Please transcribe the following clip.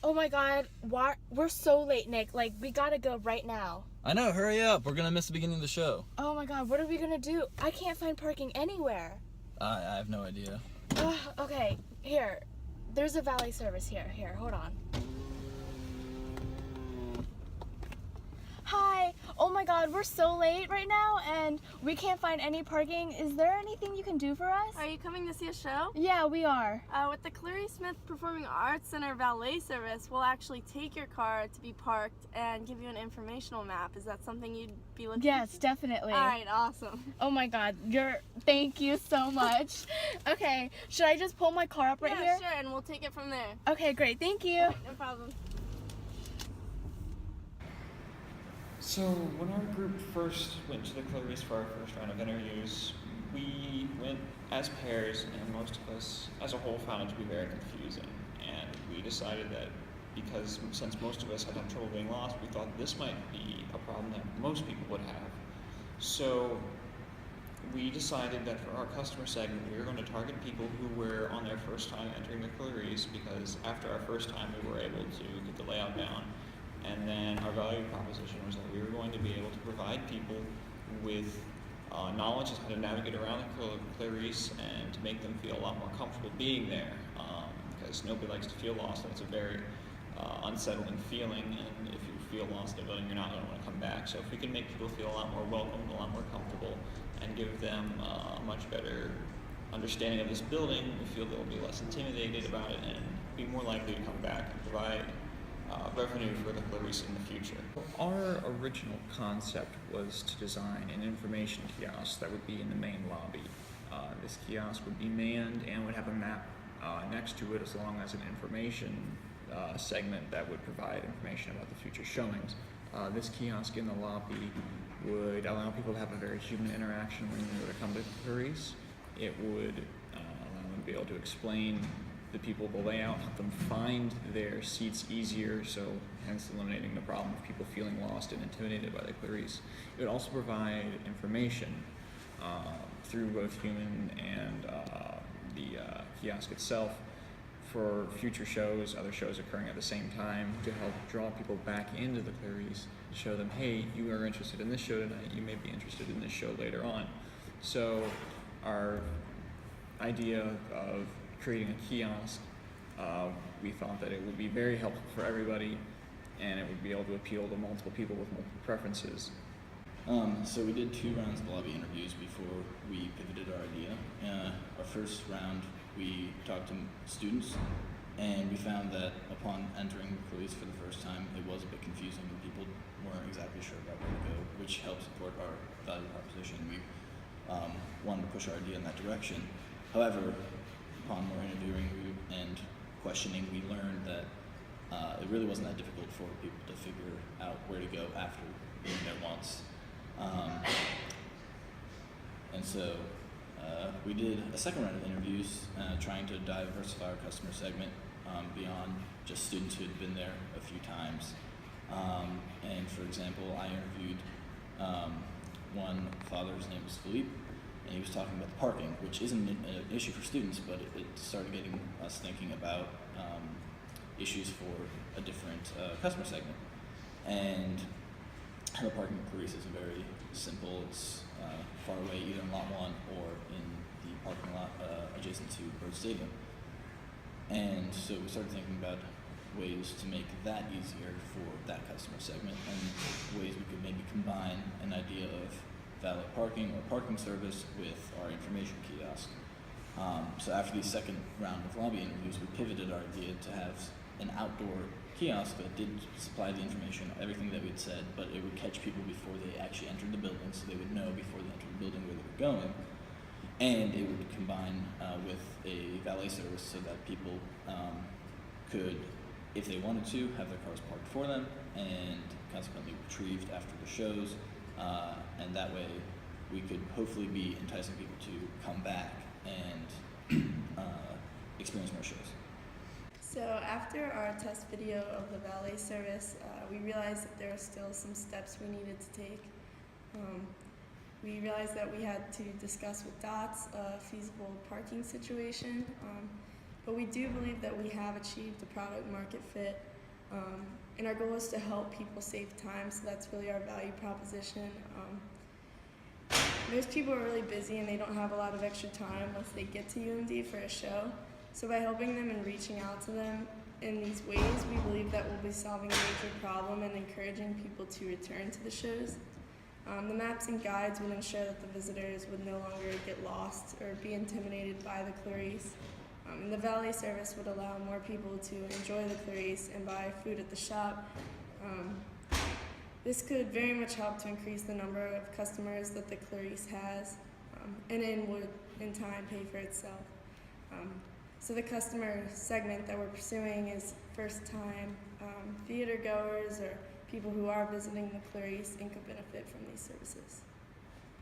Oh my god, we're so late, Nick. Like, we gotta go right now. I know, hurry up. We're gonna miss the beginning of the show. Oh my god, what are we gonna do? I can't find parking anywhere. I have no idea. Okay, here. There's a valet service here. Here, hold on. Hi. Oh my god, we're so late right now and we can't find any parking. Is there anything you can do for us? Are you coming to see a show? Yeah, we are. With the Clarice Smith Performing Arts Center valet service, we'll actually take your car to be parked and give you an informational map. Is that something you'd be looking Yes, definitely. Alright, awesome. Oh my god, thank you so much. Okay, should I just pull my car up right here? Yeah, sure, and we'll take it from there. Okay, great, thank you. No problem. So when our group first went to the Clarice for our first round of interviews, we went as pairs, and most of us as a whole found it to be very confusing. And we decided that because since most of us had trouble being lost, we thought this might be a problem that most people would have. So we decided that for our customer segment, we were going to target people who were on their first time entering the Clarice, because after our first time we were able to get the layout down. And then our value proposition was that we were going to be able to provide people with knowledge of how to navigate around the Clarice and to make them feel a lot more comfortable being there, because nobody likes to feel lost, and it's a very unsettling feeling, and if you feel lost in a building, you're not going to want to come back. So if we can make people feel a lot more welcome, a lot more comfortable, and give them a much better understanding of this building, we feel they'll be less intimidated about it and be more likely to come back and provide revenue for the Clarice in the future. Our original concept was to design an information kiosk that would be in the main lobby. This kiosk would be manned and would have a map next to it, as long as an information segment that would provide information about the future showings. This kiosk in the lobby would allow people to have a very human interaction when they were to come to Clarice. It would allow them to be able to explain the people the layout, help them find their seats easier, so hence eliminating the problem of people feeling lost and intimidated by the Clarice. It would also provide information through both human and the kiosk itself for future shows, other shows occurring at the same time, to help draw people back into the Clarice, to show them, hey, you are interested in this show tonight, you may be interested in this show later on. So our idea of creating a kiosk, we thought that it would be very helpful for everybody, and it would be able to appeal to multiple people with multiple preferences. So we did 2 rounds of lobby interviews before we pivoted our idea. Our first round, we talked to students, and we found that upon entering the Clarice for the first time, it was a bit confusing and people weren't exactly sure about where to go, which helped support our value proposition. We wanted to push our idea in that direction. However, upon more interviewing and questioning, we learned that it really wasn't that difficult for people to figure out where to go after being there once. And so we did a second round of interviews, trying to diversify our customer segment beyond just students who had been there a few times. And for example, I interviewed one father, his name was Philippe, and he was talking about the parking, which isn't an issue for students, but it started getting us thinking about issues for a different customer segment. And the parking at Clarice is very simple. It's far away, either in Lot 1 or in the parking lot adjacent to Bird Stadium. And so we started thinking about ways to make that easier for that customer segment, and ways we could maybe combine an idea of valet parking or parking service with our information kiosk. So after the second round of lobby interviews, we pivoted our idea to have an outdoor kiosk that did supply the information, everything that we'd said, but it would catch people before they actually entered the building, so they would know before they entered the building where they were going. And it would combine with a valet service so that people could, if they wanted to, have their cars parked for them and consequently retrieved after the shows. And that way we could hopefully be enticing people to come back and experience more shows. So after our test video of the valet service, we realized that there were still some steps we needed to take. We realized that we had to discuss with DOTS a feasible parking situation, but we do believe that we have achieved the product market fit. And our goal is to help people save time, so that's really our value proposition. Most people are really busy and they don't have a lot of extra time once they get to UMD for a show. So by helping them and reaching out to them in these ways, we believe that we'll be solving a major problem and encouraging people to return to the shows. The maps and guides would ensure that the visitors would no longer get lost or be intimidated by the Clarice. And the valet service would allow more people to enjoy the Clarice and buy food at the shop. This could very much help to increase the number of customers that the Clarice has, and then would in time pay for itself. So the customer segment that we're pursuing is first-time theater goers or people who are visiting the Clarice and could benefit from these services.